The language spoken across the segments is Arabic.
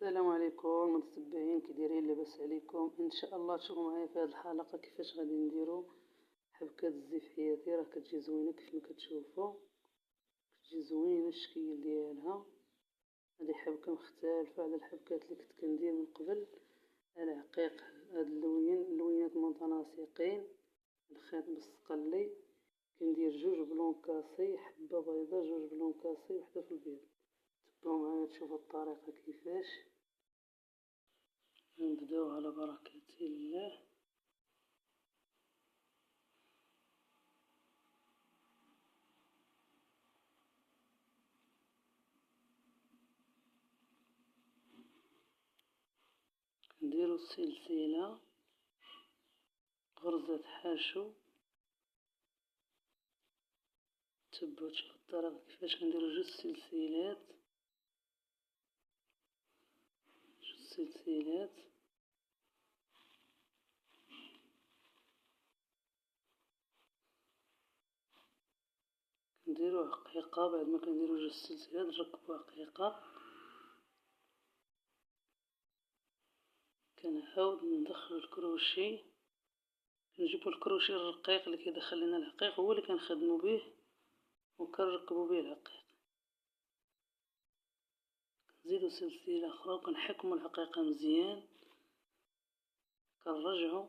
السلام عليكم متتبعين، كي دايرين؟ لاباس عليكم؟ ان شاء الله تشوفوا معايا في هذه الحلقه كيفاش غادي نديروا حبكه الزيت حياتي. راه كتجي زوينه كيف ما كتشوفوا، كتجي زوينه الشكل ديالها. هذه حبكه مختلفه على الحبكات اللي كنت كندير من قبل. العقيق هاد اللوينات متناسقين، الخيط بالصقلي. كندير جوج بلون كاسي، حبه بيضه، جوج بلون كاسي، وحده في البيض. تبعوا معايا تشوفوا الطريقه كيفاش. نبداو على بركة الله. نديرو السلسلة، غرزة حاشو. تبعو تشوفو الطريقة كيفاش كنديرو جوج سلسلات، جوج سلسلات. كنديرو عقيقة، بعد ما كنديرو جوج سلسلات نركبو عقيقة. كنعاود ندخلو الكروشي، كنجيبو الكروشي الرقيق اللي كيدخل لينا العقيق، هو اللي كنخدمو بيه وكنركبو بيه العقيق. نزيدو سلسلة أخرى وكنحكمو العقيقة مزيان. كنرجعو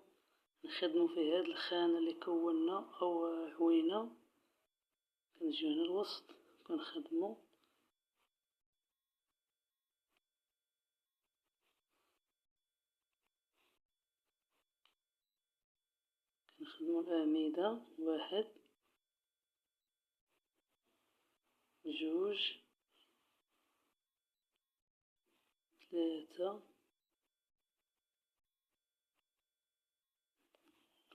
نخدمو في هاد الخانة اللي كونا أو عوينة. كنجيو هنا الوسط كنخدمو، كنخدمو الأعمدة. واحد، جوج، ثلاثة،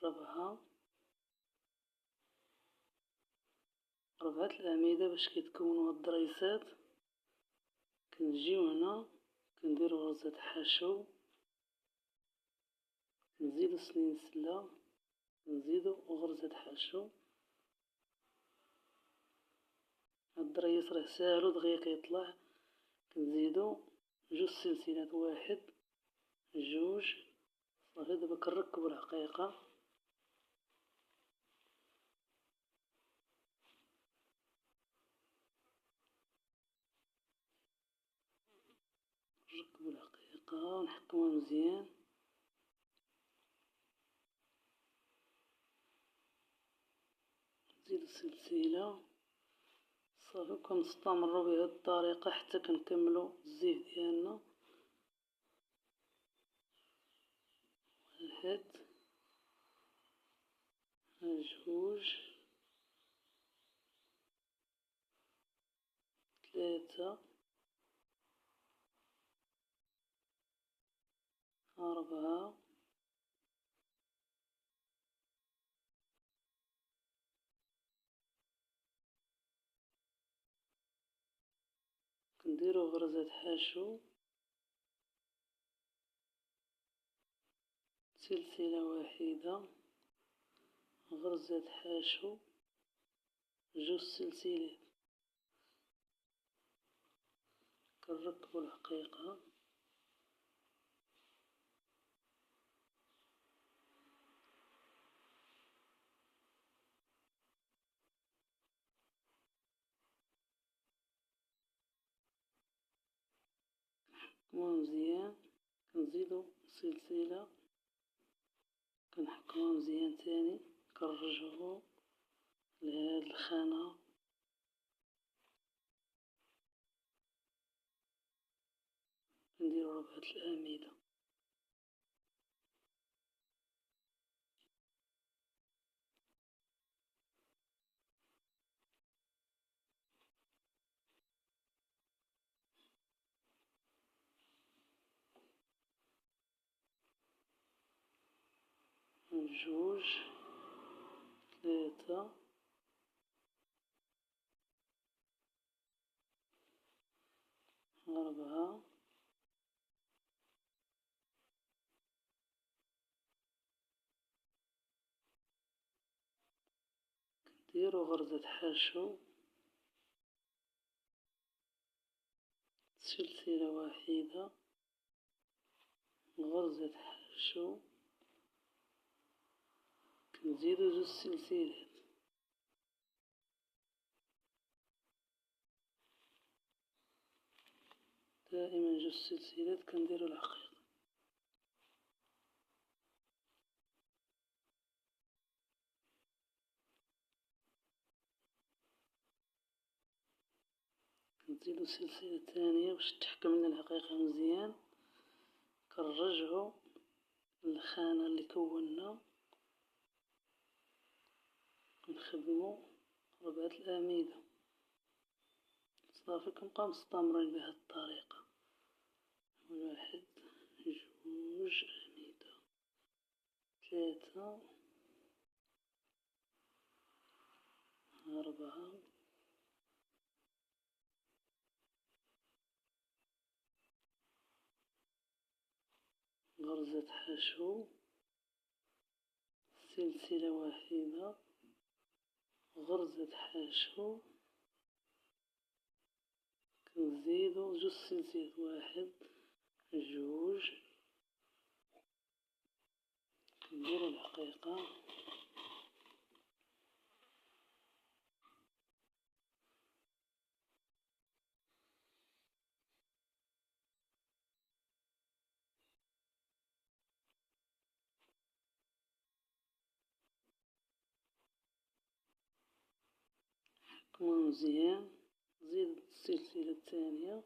ربعة. ربعة الأعمدة باش كيتكونو هاد الضريسات. كنجيو هنا كنديرو غرزة حشو، نزيدو سلسلة، نزيدو غرزة حشو. هاد الضريس راه ساهل ودغيا كيطلع. كنزيدو جوج سلسلات، واحد، جوج. صافي دابا كنركبو العقيقة. نركبو العقيقة ونحكموها مزيان. نزيدو سلسلة. صافي كنستمرو بهاد الطريقة حتى كنكملو الزيت ديالنا. واحد، جوج، ثلاثة، أربعة، كنديرو غرزة حشو، سلسلة واحدة، غرزة حشو، جوج سلسلات. كنركبو الحقيقة. نحكموها مزيان. كنزيدو سلسلة، كنحكموها مزيان تاني. كنرجعو لهاد الخانة. كنديرو ربعة الأعمدة. جوج، ثلاثة، أربعة، كنديرو غرزة حشو، سلسلة واحدة، غرزة حشو، كنزيدو 2 سلسلات، دائما 2 سلسلات كنديرو العقيق. كنزيدو سلسلة ثانية باش تحكم لنا العقيقة مزيان. كنرجعو للخانة اللي كونا، نخدمو 4 الأعمدة. صافي كنبقاو مستمرين بهاد الطريقة، 1 2 أعمدة، 3 4 غرزة حشو، سلسلة واحدة، غرزة حشو، كنزيدو 2 سلسلات، 1 2، كنديرو العقيقة. نحكمو مزيان، نزيد السلسلة الثانية،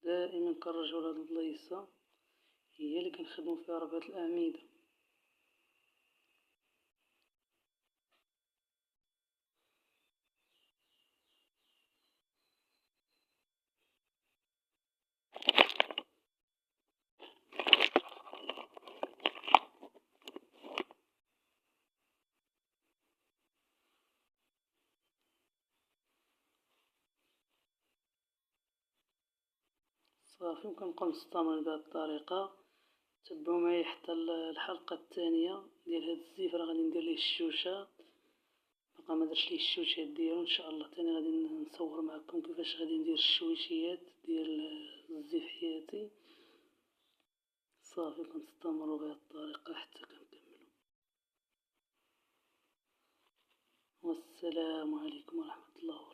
دائما كنرجعو لهاد البلايصة هي اللي كنخدمو فيها 4 الأعمدة. صافي وكنبقى مستمر بهاد الطريقة. تبعو معايا حتى الحلقة الثانية ديال هاد الزيف، راه غادي ندير ليه الشوشة، بقى مدرتش ليه الشوشات ديالو. ان شاء الله تاني غادي نصور معكم كيفاش غادي ندير الشويشيات ديال الزيف حياتي. صافي كنستمروا بهاد الطريقة حتى كنكملو. والسلام عليكم ورحمة الله وبركاته.